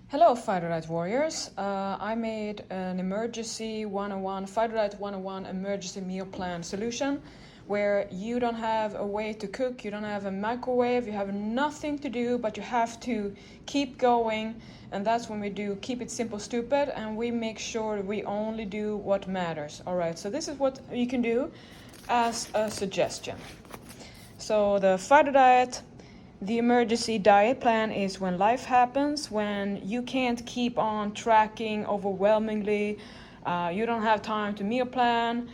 Hello, Fighterdiet warriors. I made an emergency 101, Fighterdiet 101 emergency meal plan solution where you don't have a way to cook, you don't have a microwave, you have nothing to do, but you have to keep going. And that's when we do Keep It Simple Stupid, and we make sure we only do what matters. All right, so this is what you can do as a suggestion. So the Fighterdiet, the emergency diet plan is when life happens, when you can't keep on tracking overwhelmingly, you don't have time to meal plan,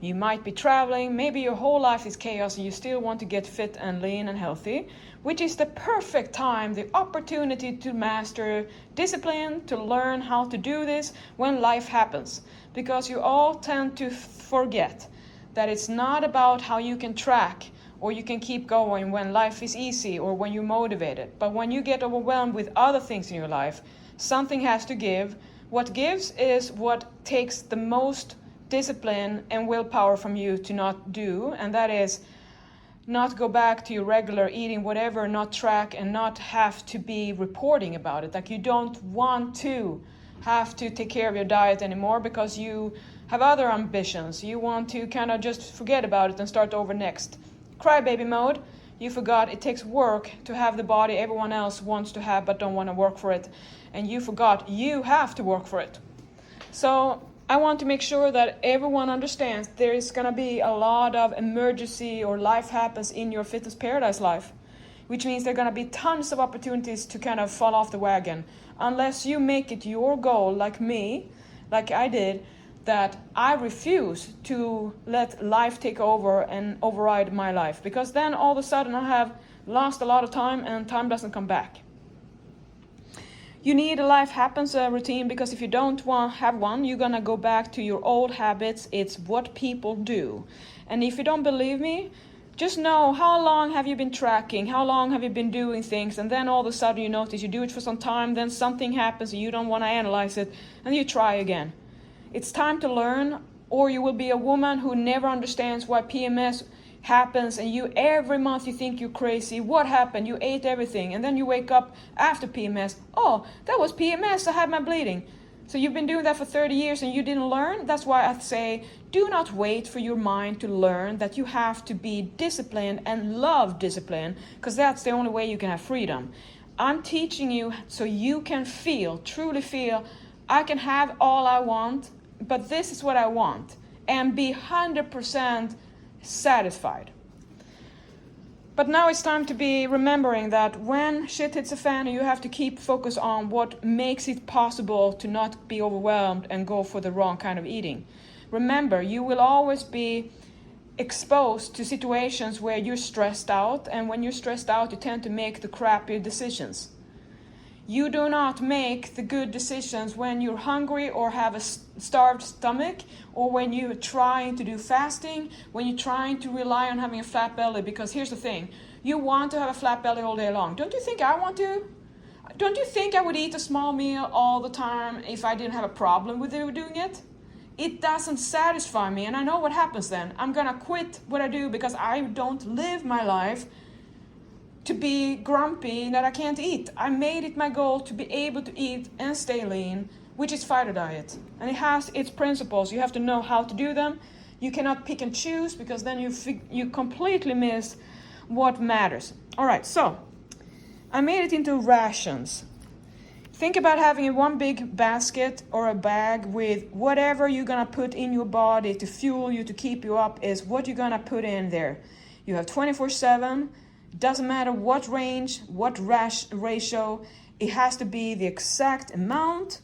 you might be traveling, maybe your whole life is chaos and you still want to get fit and lean and healthy, which is the perfect time, the opportunity to master discipline, to learn how to do this when life happens. Because you all tend to forget that it's not about how you can track or you can keep going when life is easy or when you're motivated. But when you get overwhelmed with other things in your life, something has to give. What gives is what takes the most discipline and willpower from you to not do, and that is not go back to your regular eating whatever, not track, and not have to be reporting about it. Like, you don't want to have to take care of your diet anymore because you have other ambitions. You want to kind of just forget about it and start over next. Crybaby mode. You forgot it takes work to have the body everyone else wants to have but don't want to work for it, and you forgot you have to work for it. So I want to make sure that everyone understands there is going to be a lot of emergency or life happens in your fitness paradise life, which means there are going to be tons of opportunities to kind of fall off the wagon unless you make it your goal, like me, like I did, that I refuse to let life take over and override my life, because then all of a sudden I have lost a lot of time and time doesn't come back. You need a life happens routine, because if you don't have one, you're gonna go back to your old habits. It's what people do. And if you don't believe me, just know, how long have you been tracking? How long have you been doing things? And then all of a sudden you notice you do it for some time, then something happens and you don't want to analyze it, and you try again. It's time to learn, or you will be a woman who never understands why PMS happens, and you every month you think you're crazy. What happened? You ate everything, and then you wake up after PMS. Oh, that was PMS, I had my bleeding. So you've been doing that for 30 years and you didn't learn? That's why I say, do not wait for your mind to learn that you have to be disciplined and love discipline, because that's the only way you can have freedom. I'm teaching you so you can feel, truly feel, I can have all I want, but this is what I want, and be 100% satisfied. But now it's time to be remembering that when shit hits a fan, you have to keep focus on what makes it possible to not be overwhelmed and go for the wrong kind of eating. Remember, you will always be exposed to situations where you're stressed out, and when you're stressed out, you tend to make the crappy decisions. You do not make the good decisions when you're hungry or have a starved stomach, or when you're trying to do fasting, when you're trying to rely on having a flat belly. Because here's the thing, you want to have a flat belly all day long. Don't you think I want to? Don't you think I would eat a small meal all the time if I didn't have a problem with doing it? It doesn't satisfy me, and I know what happens then. I'm gonna quit what I do because I don't live my life to be grumpy that I can't eat. I made it my goal to be able to eat and stay lean, which is Fighterdiet. And it has its principles. You have to know how to do them. You cannot pick and choose, because then you completely miss what matters. All right, so I made it into rations. Think about having one big basket or a bag with whatever you're gonna put in your body to fuel you, to keep you up, is what you're gonna put in there. You have 24/7. Doesn't matter what range, what ratio, it has to be the exact amount,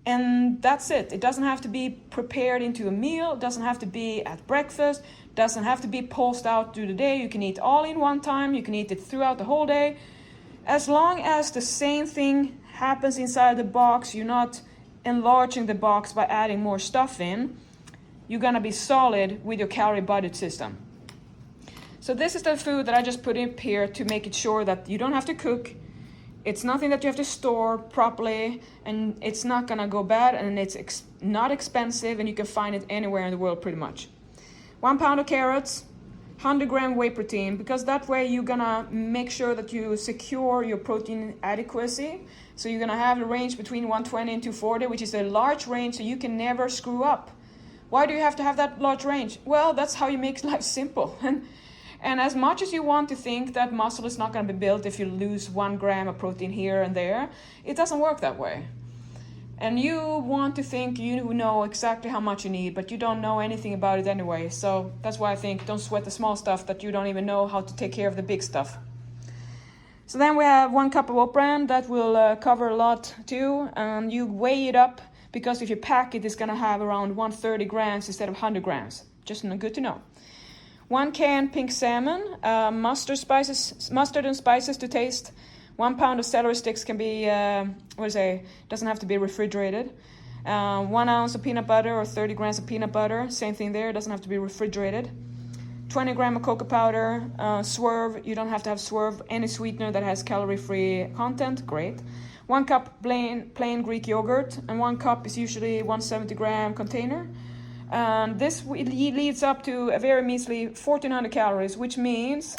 and that's it. It doesn't have to be prepared into a meal, it doesn't have to be at breakfast, doesn't have to be pulsed out through the day. You can eat all in one time, you can eat it throughout the whole day. As long as the same thing happens inside the box, you're not enlarging the box by adding more stuff in, you're gonna be solid with your calorie budget system. So this is the food that I just put up here to make it sure that you don't have to cook. It's nothing that you have to store properly, and it's not gonna go bad, and it's not expensive, and you can find it anywhere in the world pretty much. 1 pound of carrots, 100-gram whey protein, because that way you're gonna make sure that you secure your protein adequacy. So you're gonna have a range between 120 and 240, which is a large range, so you can never screw up. Why do you have to have that large range? Well, that's how you make life simple. And as much as you want to think that muscle is not going to be built if you lose 1 gram of protein here and there, it doesn't work that way. And you want to think you know exactly how much you need, but you don't know anything about it anyway. So that's why I think don't sweat the small stuff that you don't even know how to take care of the big stuff. So then we have 1 cup of oat bran. That will cover a lot too. And you weigh it up, because if you pack it, it's going to have around 130 grams instead of 100 grams. Just good to know. 1 can pink salmon, mustard and spices to taste. 1 pound of celery sticks can be, doesn't have to be refrigerated. 1 ounce of peanut butter or 30 grams of peanut butter, same thing there, doesn't have to be refrigerated. 20 grams of cocoa powder, swerve, you don't have to have swerve, any sweetener that has calorie-free content, great. 1 cup plain Greek yogurt, and 1 cup is usually 170-gram container. And this leads up to a very measly 1400 calories, which means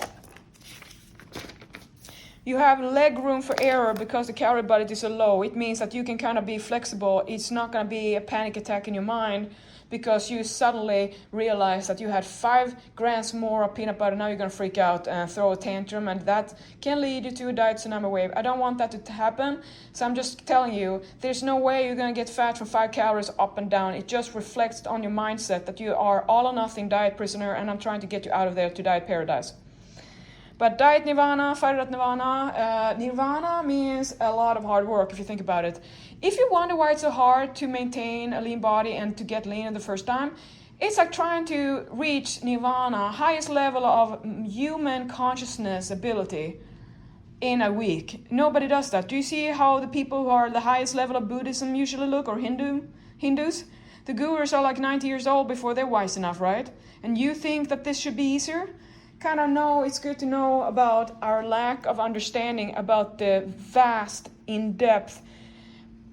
you have leg room for error because the calorie budget is so low. It means that you can kind of be flexible. It's not going to be a panic attack in your mind because you suddenly realize that you had 5 grams more of peanut butter. Now you're going to freak out and throw a tantrum, and that can lead you to a diet tsunami wave. I don't want that to happen, so I'm just telling you, there's no way you're going to get fat from 5 calories up and down. It just reflects on your mindset that you are all or nothing diet prisoner, and I'm trying to get you out of there to diet paradise. But diet nirvana, Fighterdiet nirvana, nirvana means a lot of hard work if you think about it. If you wonder why it's so hard to maintain a lean body and to get lean the first time, it's like trying to reach nirvana, highest level of human consciousness ability, in a week. Nobody does that. Do you see how the people who are the highest level of Buddhism usually look, or Hindus? The gurus are like 90 years old before they're wise enough, right? And you think that this should be easier? Kind of know, it's good to know about our lack of understanding about the vast, in-depth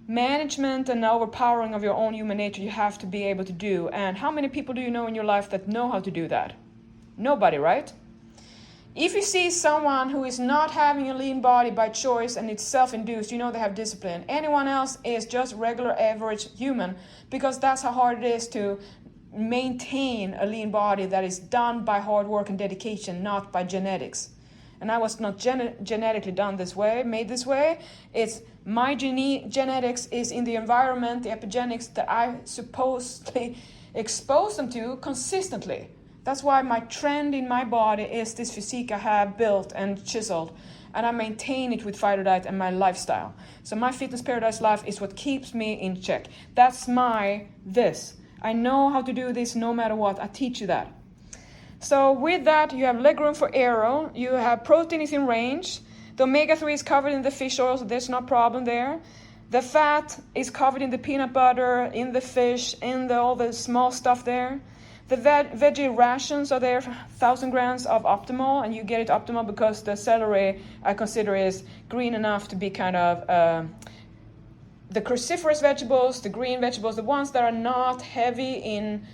management and overpowering of your own human nature you have to be able to do. And how many people do you know in your life that know how to do that? Nobody, right? If you see someone who is not having a lean body by choice and it's self-induced, you know they have discipline. Anyone else is just regular average human, because that's how hard it is to maintain a lean body that is done by hard work and dedication, not by genetics. And I was not genetically done this way, made this way. It's my genetics is in the environment, the epigenetics that I supposedly expose them to consistently. That's why my trend in my body is this physique I have built and chiseled. And I maintain it with Fighterdiet and my lifestyle. So my fitness paradise life is what keeps me in check. That's my this. I know how to do this no matter what. I teach you that. So with that, you have leg room for error. You have protein is in range. The omega-3 is covered in the fish oil, so there's no problem there. The fat is covered in the peanut butter, in the fish, in all the small stuff there. The veggie rations are there, 1,000 grams of optimal, and you get it optimal because the celery I consider is green enough to be kind of the cruciferous vegetables, the green vegetables, the ones that are not heavy in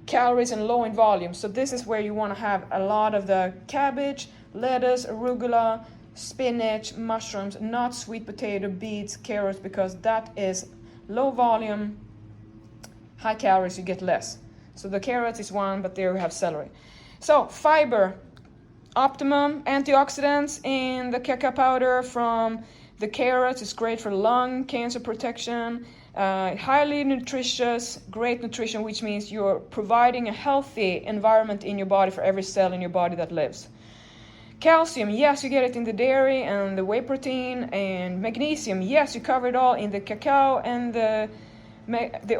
calories and low in volume. So this is where you want to have a lot of the cabbage, lettuce, arugula, spinach, mushrooms, not sweet potato, beets, carrots, because that is low volume, high calories, you get less. So the carrots is one, but there we have celery. So fiber, optimum, antioxidants in the cacao powder from the carrots is great for lung cancer protection. Highly nutritious, great nutrition, which means you're providing a healthy environment in your body for every cell in your body that lives. Calcium, yes, you get it in the dairy and the whey protein. And magnesium, yes, you cover it all in the cacao and the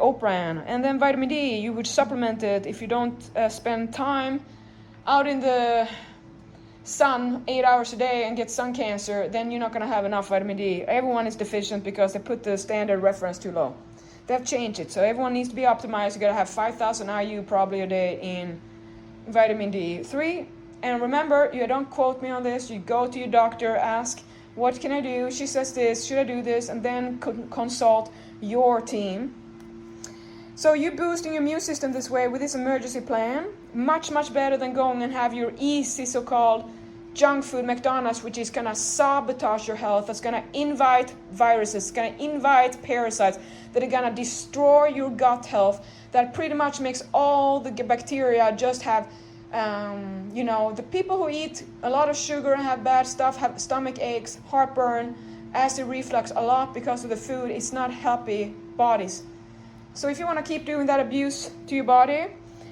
oat bran. And then vitamin D, you would supplement it if you don't spend time out in the sun 8 hours a day and get sun cancer, then you're not going to have enough vitamin D. Everyone is deficient because they put the standard reference too low. They've changed it, so everyone needs to be optimized. You got to have 5,000 IU probably a day in vitamin D3. And remember, you don't quote me on this. You go to your doctor, ask, what can I do? She says this, should I do this? And then consult your team. So you boosting your immune system this way with this emergency plan, much, much better than going and have your easy so-called junk food, McDonald's, which is gonna sabotage your health, that's gonna invite viruses, gonna invite parasites, that are gonna destroy your gut health, that pretty much makes all the bacteria just have, the people who eat a lot of sugar and have bad stuff, have stomach aches, heartburn, acid reflux a lot because of the food. It's not healthy bodies. So if you want to keep doing that abuse to your body,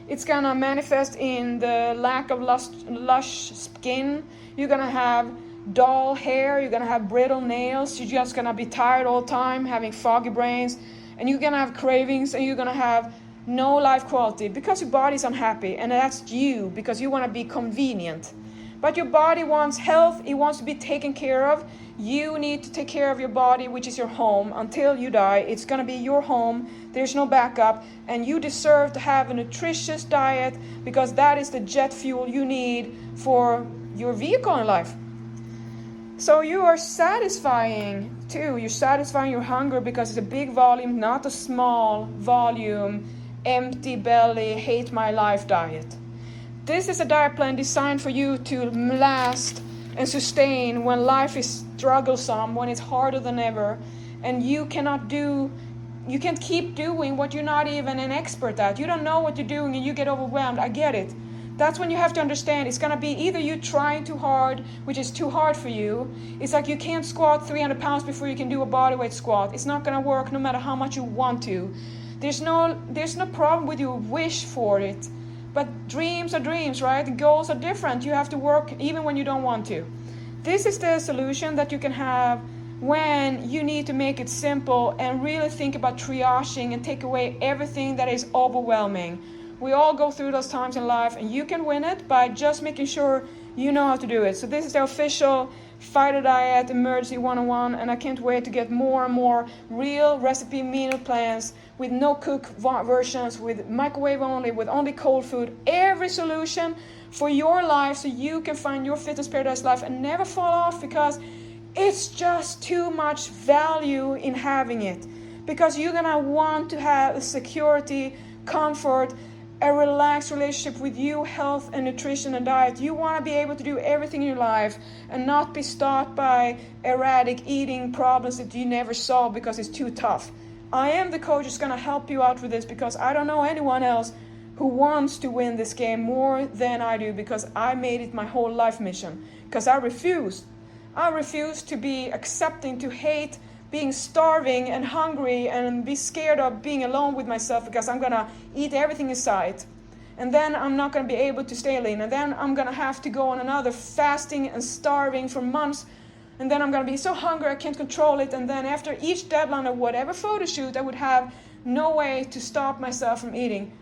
it's gonna manifest in the lack of lush skin. You're gonna have dull hair, you're gonna have brittle nails, you're just gonna be tired all the time, having foggy brains, and you're gonna have cravings, and you're gonna have no life quality because your body's unhappy, and that's you, because you want to be convenient. But your body wants health, it wants to be taken care of. You need to take care of your body, which is your home, until you die. It's going to be your home, there's no backup, and you deserve to have a nutritious diet, because that is the jet fuel you need for your vehicle in life. So you are satisfying too. You're satisfying your hunger because it's a big volume, not a small volume, empty belly, hate my life diet. This is a diet plan designed for you to last and sustain when life is strugglesome, when it's harder than ever, and you can't keep doing what you're not even an expert at. You don't know what you're doing and you get overwhelmed. I get it. That's when you have to understand it's gonna be either you trying too hard, which is too hard for you. It's like you can't squat 300 pounds before you can do a bodyweight squat. It's not gonna work no matter how much you want to. There's no problem with your wish for it. But dreams are dreams, right? The goals are different. You have to work even when you don't want to. This is the solution that you can have when you need to make it simple and really think about triaging and take away everything that is overwhelming. We all go through those times in life, and you can win it by just making sure you know how to do it. So this is the official Fighterdiet Emergency 101, and I can't wait to get more and more real recipe meal plans with no cook versions, with microwave only, with only cold food. Every solution for your life, so you can find your fitness paradise life and never fall off, because it's just too much value in having it. Because you're gonna want to have security, comfort, a relaxed relationship with you, health and nutrition and diet. You want to be able to do everything in your life and not be stopped by erratic eating problems that you never solve because it's too tough. I am the coach who's going to help you out with this, because I don't know anyone else who wants to win this game more than I do, because I made it my whole life mission. Because I refuse to be accepting, to hate being starving and hungry and be scared of being alone with myself, because I'm gonna eat everything in sight, and then I'm not gonna be able to stay lean, and then I'm gonna have to go on another fasting and starving for months, and then I'm gonna be so hungry I can't control it, and then after each deadline of whatever photo shoot I would have no way to stop myself from eating,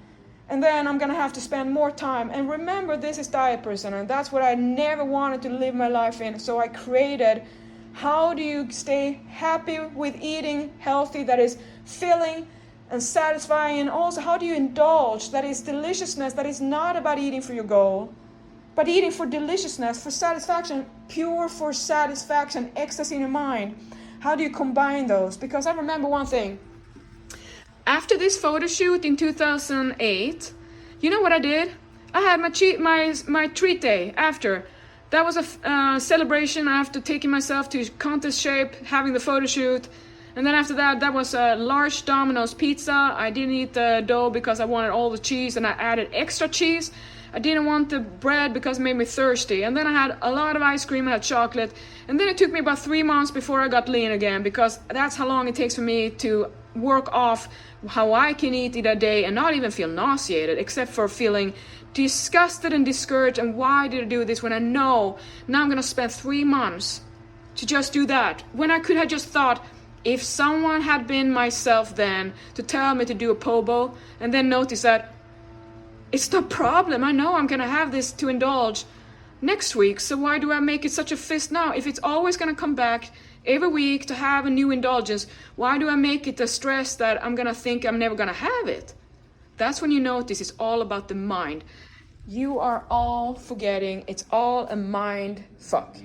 and then I'm gonna have to spend more time. And remember, this is diet person, and that's what I never wanted to live my life in. So I created, how do you stay happy with eating healthy, that is filling and satisfying, and also how do you indulge, that is deliciousness, that is not about eating for your goal, but eating for deliciousness, for satisfaction, pure for satisfaction, ecstasy in your mind. How do you combine those? Because I remember one thing. After this photo shoot in 2008, you know what I did? I had my treat day after. That was a celebration after taking myself to contest shape, having the photo shoot. And then after that was a large Domino's pizza. I didn't eat the dough because I wanted all the cheese, and I added extra cheese. I didn't want the bread because it made me thirsty. And then I had a lot of ice cream, I had chocolate. And then it took me about 3 months before I got lean again, because that's how long it takes for me to work off how I can eat in a day and not even feel nauseated, except for feeling disgusted and discouraged. And why did I do this when I know now I'm gonna spend 3 months to just do that, when I could have just thought, if someone had been myself then to tell me to do a pobo, and then notice that it's no problem, I know I'm gonna have this to indulge next week, so why do I make it such a fist now? If it's always gonna come back every week to have a new indulgence, why do I make it a stress that I'm gonna think I'm never gonna have it? That's when you notice it's all about the mind. You are all forgetting, it's all a mind fuck.